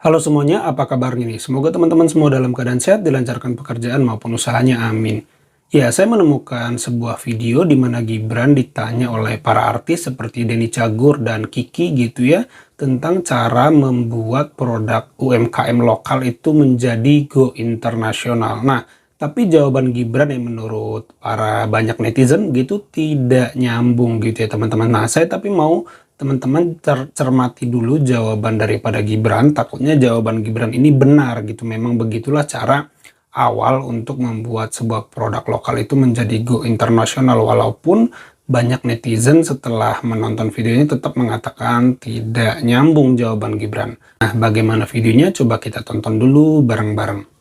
Halo semuanya, apa kabar nih? Semoga teman-teman semua dalam keadaan sehat, dilancarkan pekerjaan maupun usahanya, amin. Ya, saya menemukan sebuah video di mana Gibran ditanya oleh para artis seperti Denny Cagur dan Kiki gitu ya, tentang cara membuat produk UMKM lokal itu menjadi go internasional. Nah, tapi jawaban Gibran yang menurut para banyak netizen gitu tidak nyambung gitu ya teman-teman. Nah, saya tapi mau teman-teman cermati dulu jawaban daripada Gibran, takutnya jawaban Gibran ini benar gitu. Memang begitulah cara awal untuk membuat sebuah produk lokal itu menjadi go internasional, walaupun banyak netizen setelah menonton video ini tetap mengatakan tidak nyambung jawaban Gibran. Nah, bagaimana videonya? Coba kita tonton dulu bareng-bareng.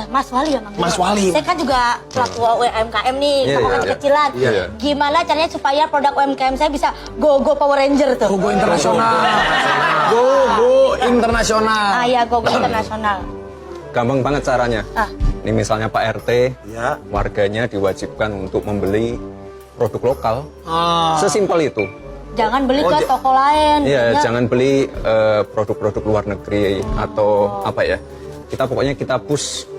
Mas Wali ya Mas Wali. Saya kan juga pelaku UMKM nih, kecilan. Gimana caranya supaya produk UMKM saya bisa go Power Ranger tuh? Go internasional. Go internasional. Iya, go internasional. Gampang banget caranya. Ini misalnya Pak RT, Ya. warganya diwajibkan untuk membeli produk lokal. Sesimpel itu. Jangan beli ke toko lain. Iya, ya. jangan beli produk-produk luar negeri atau apa ya. Pokoknya kita push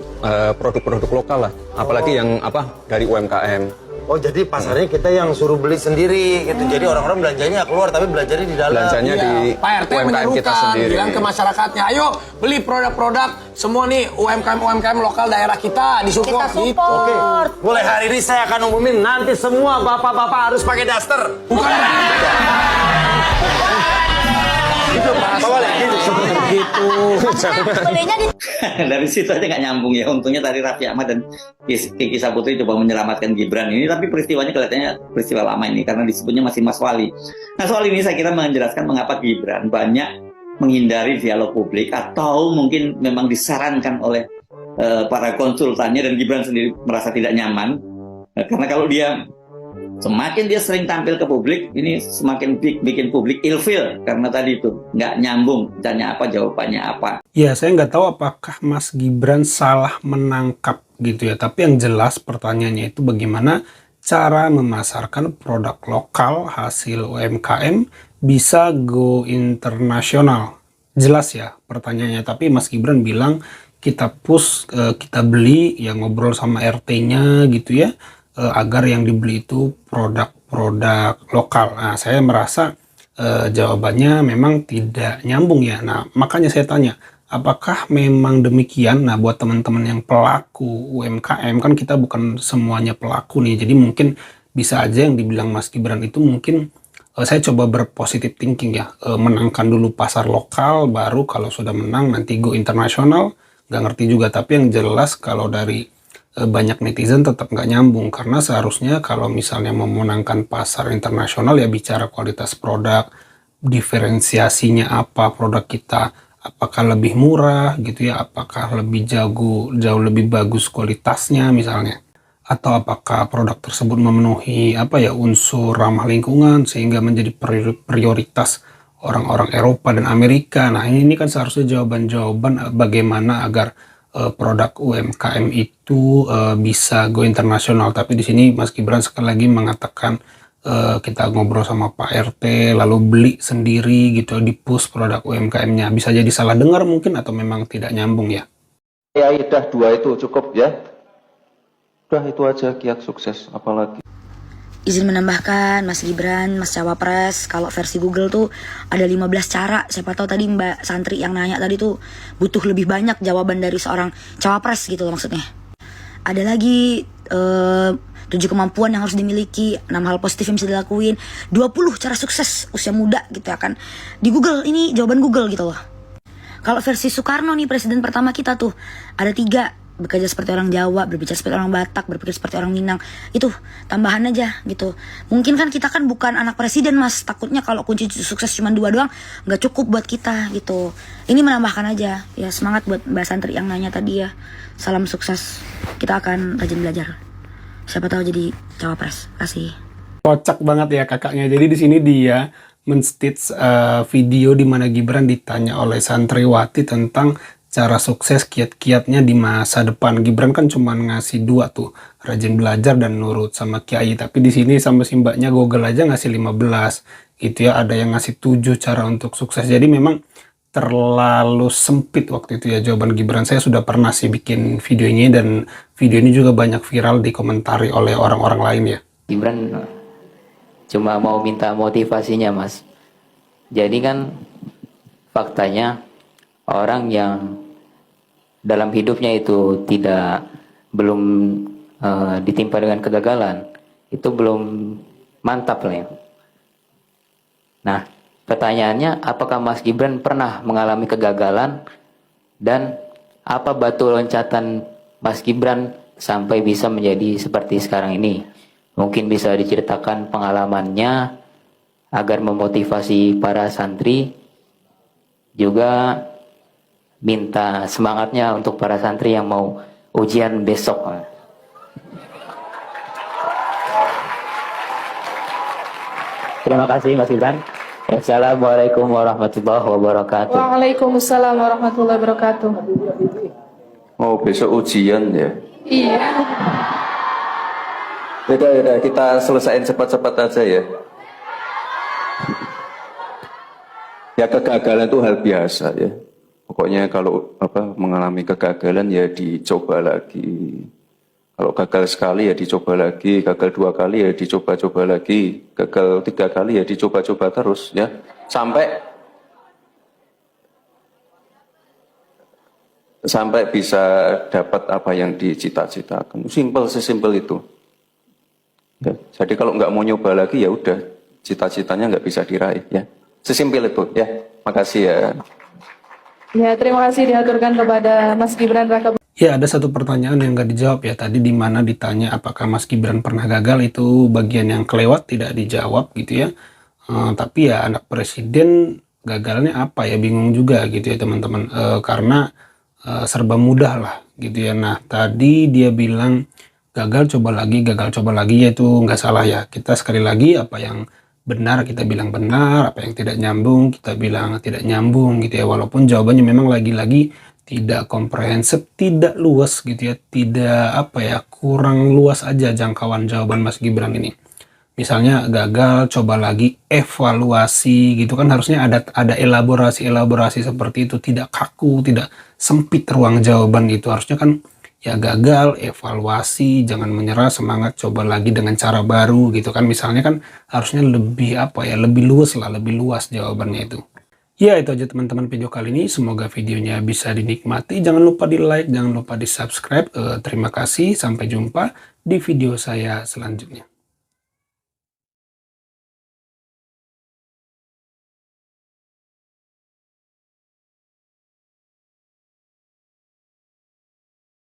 produk-produk lokal lah. Apalagi yang dari UMKM. Oh, jadi pasarnya kita yang suruh beli sendiri gitu. Jadi orang-orang belanjanya keluar tapi belanjanya di dalam. Belanjanya di Pak RT UMKM kita menyerukan, sendiri. bilang ke masyarakatnya, ayo beli produk-produk semua nih UMKM lokal daerah kita disupport. Kita support. Oke, mulai hari ini saya akan umumin nanti semua bapak-bapak harus pakai daster. Bukan Itu Pak Wali, gitu. begitu. Belinya di Dari situ aja nggak nyambung ya. Untungnya tadi Raffi Ahmad dan Kiki Saputri coba menyelamatkan Gibran ini, tapi peristiwanya kelihatannya peristiwa lama ini karena disebutnya masih Mas Wali. Nah, soal ini saya kira menjelaskan mengapa Gibran banyak menghindari dialog publik atau mungkin memang disarankan oleh para konsultannya dan Gibran sendiri merasa tidak nyaman. Karena kalau semakin dia sering tampil ke publik, ini semakin bikin publik ilfeel karena tadi itu nggak nyambung, tanya apa jawabannya apa. Ya, saya nggak tahu apakah Mas Gibran salah menangkap gitu ya. Tapi yang jelas pertanyaannya itu bagaimana cara memasarkan produk lokal hasil UMKM bisa go internasional. Jelas ya pertanyaannya. Tapi Mas Gibran bilang kita push, kita beli, ya ngobrol sama RT-nya gitu ya. Agar yang dibeli itu produk-produk lokal. Nah, saya merasa jawabannya memang tidak nyambung ya. Nah, makanya saya tanya, apakah memang demikian? Nah, buat teman-teman yang pelaku UMKM, kan kita bukan semuanya pelaku nih, jadi mungkin bisa aja yang dibilang Mas Gibran itu mungkin saya coba berpositif thinking ya, menangkan dulu pasar lokal, baru kalau sudah menang nanti go internasional, nggak ngerti juga. Tapi yang jelas kalau dari banyak netizen tetap nggak nyambung, karena seharusnya kalau misalnya memenangkan pasar internasional ya bicara kualitas produk, diferensiasinya apa produk kita, apakah lebih murah gitu ya, apakah lebih jauh lebih bagus kualitasnya misalnya, atau apakah produk tersebut memenuhi unsur ramah lingkungan sehingga menjadi prioritas orang-orang Eropa dan Amerika. Nah, ini kan seharusnya jawaban-jawaban bagaimana agar produk UMKM itu bisa go internasional. Tapi di sini Mas Gibran sekali lagi mengatakan kita ngobrol sama Pak RT lalu beli sendiri gitu, di push produk UMKM-nya. Bisa jadi salah dengar mungkin atau memang tidak nyambung ya. Ya udah, 2 itu cukup ya. Udah itu aja, kiat sukses apalagi. Izin menambahkan, Mas Gibran, Mas Cawapres, kalau versi Google tuh ada 15 cara. Siapa tahu tadi Mbak Santri yang nanya tadi tuh butuh lebih banyak jawaban dari seorang Cawapres gitu loh maksudnya. Ada lagi 7 kemampuan yang harus dimiliki, 6 hal positif yang bisa dilakuin, 20 cara sukses usia muda gitu ya kan. Di Google, ini jawaban Google gitu loh. Kalau versi Soekarno nih, presiden pertama kita tuh, ada 3. Bekerja seperti orang Jawa, berbicara seperti orang Batak, berpikir seperti orang Minang. Itu tambahan aja gitu. Mungkin kan kita kan bukan anak presiden Mas, takutnya kalau kunci sukses cuma 2 doang nggak cukup buat kita gitu. Ini menambahkan aja ya, semangat buat Mbak Santri yang nanya tadi ya. Salam sukses, kita akan rajin belajar, siapa tahu jadi cawapres. Kasih. Kocak banget ya kakaknya. Jadi di sini dia men-stitch video di mana Gibran ditanya oleh santriwati tentang cara sukses kiat-kiatnya di masa depan. Gibran kan cuma ngasih 2 tuh, rajin belajar dan nurut sama kiai. Tapi di sini sama si mbaknya Google aja ngasih 15 gitu ya. Ada yang ngasih 7 cara untuk sukses. Jadi memang terlalu sempit waktu itu ya jawaban Gibran. Saya sudah pernah sih bikin video ini dan video ini juga banyak viral dikomentari oleh orang-orang lain ya. Gibran cuma mau minta motivasinya Mas. Jadi kan faktanya orang yang dalam hidupnya itu belum ditimpa dengan kegagalan itu belum mantap lah ya. Nah, pertanyaannya, apakah Mas Gibran pernah mengalami kegagalan dan apa batu loncatan Mas Gibran sampai bisa menjadi seperti sekarang ini? Mungkin bisa diceritakan pengalamannya agar memotivasi para santri, juga minta semangatnya untuk para santri yang mau ujian besok. Terima kasih Mas Gibran. Assalamualaikum warahmatullahi wabarakatuh. Waalaikumsalam warahmatullahi wabarakatuh. Oh, besok ujian ya? Iya. Yaudah, kita selesaiin cepat-cepat aja ya. Ya kegagalan itu hal biasa ya. Pokoknya kalau mengalami kegagalan ya dicoba lagi. Kalau gagal sekali ya dicoba lagi, gagal 2 kali ya dicoba-coba lagi, gagal 3 kali ya dicoba-coba terus ya. Sampai bisa dapat apa yang dicita-citakan. Sesimpel itu. Ya, jadi kalau nggak mau nyoba lagi ya udah, cita-citanya nggak bisa diraih ya. Sesimpel itu ya. Makasih ya. Ya, terima kasih diaturkan kepada Mas Gibran Raka. Ya, ada satu pertanyaan yang nggak dijawab ya. Tadi di mana ditanya apakah Mas Gibran pernah gagal, itu bagian yang kelewat, tidak dijawab gitu ya. Tapi ya anak presiden gagalnya apa ya, bingung juga gitu ya teman-teman. Karena serba mudah lah gitu ya. Nah, tadi dia bilang gagal coba lagi, yaitu nggak salah ya. Kita sekali lagi apa yang benar kita bilang benar, apa yang tidak nyambung kita bilang tidak nyambung gitu ya. Walaupun jawabannya memang lagi-lagi tidak komprehensif, tidak luas gitu ya, tidak kurang luas aja jangkauan jawaban Mas Gibran ini. Misalnya gagal coba lagi, evaluasi gitu kan, harusnya ada elaborasi seperti itu, tidak kaku, tidak sempit ruang jawaban itu. Harusnya kan ya gagal, evaluasi, jangan menyerah, semangat, coba lagi dengan cara baru gitu kan. Misalnya kan harusnya lebih lebih luas jawabannya itu. Ya, itu aja teman-teman video kali ini. Semoga videonya bisa dinikmati. Jangan lupa di like, jangan lupa di subscribe. Terima kasih, sampai jumpa di video saya selanjutnya.